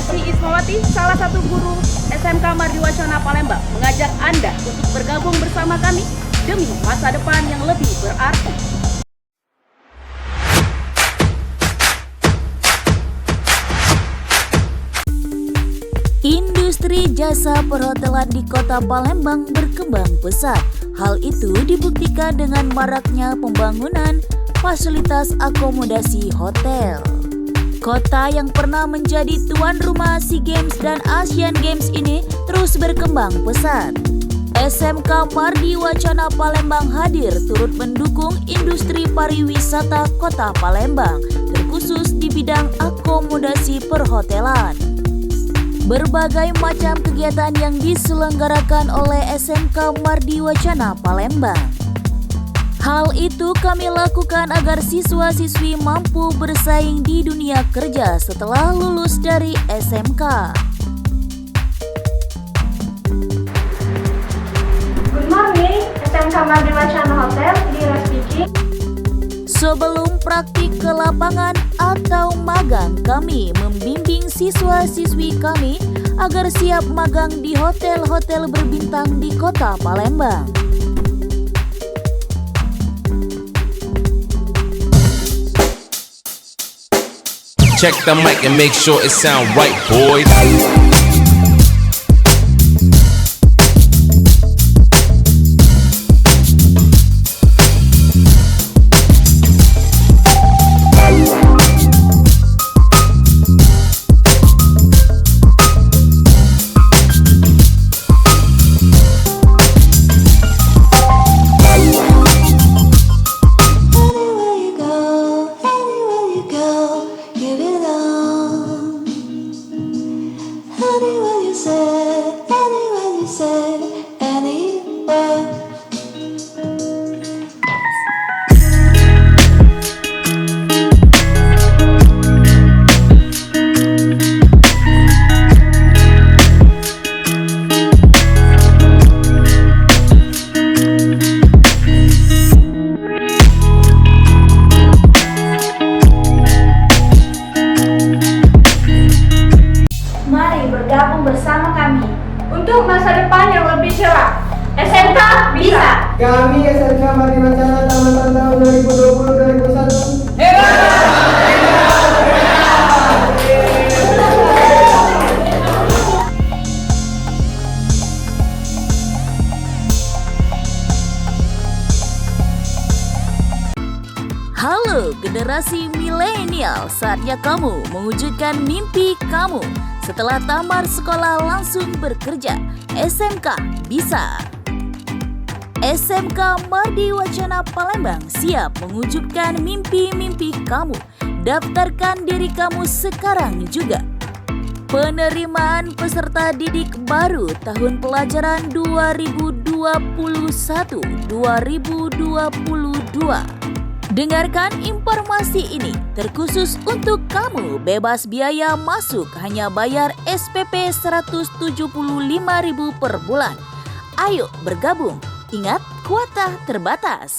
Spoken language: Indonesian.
Sri Ismawati, salah satu guru SMK Mardi Wacana Palembang, mengajak Anda untuk bergabung bersama kami demi masa depan yang lebih berarti. Industri jasa perhotelan di Kota Palembang berkembang pesat. Hal itu dibuktikan dengan maraknya pembangunan fasilitas akomodasi hotel. Kota yang pernah menjadi tuan rumah SEA Games dan Asian Games ini terus berkembang pesat. SMK Mardi Wacana Palembang hadir turut mendukung industri pariwisata Kota Palembang, terkhusus di bidang akomodasi perhotelan. Berbagai macam kegiatan yang diselenggarakan oleh SMK Mardi Wacana Palembang. Hal itu kami lakukan agar siswa-siswi mampu bersaing di dunia kerja setelah lulus dari SMK. Good morning, SMK Mardi Wacana Hotel, Dira speaking. Sebelum praktik ke lapangan atau magang, kami membimbing siswa-siswi kami agar siap magang di hotel-hotel berbintang di Kota Palembang. Check the mic and make sure it sound right, boys. Bergabung bersama kami untuk masa depan yang lebih cerah. SMK bisa. Kami SMK Mardi Wacana Tamatan tahun 2020-2021. Halo generasi milenial, saatnya kamu mewujudkan mimpi kamu. Setelah tamat sekolah langsung bekerja, SMK bisa. SMK Mardi Wacana Palembang siap mewujudkan mimpi-mimpi kamu. Daftarkan diri kamu sekarang juga. Penerimaan peserta didik baru tahun pelajaran 2021-2022. Dengarkan informasi ini terkhusus untuk kamu, bebas biaya masuk, hanya bayar SPP Rp175.000 per bulan. Ayo bergabung, ingat kuota terbatas.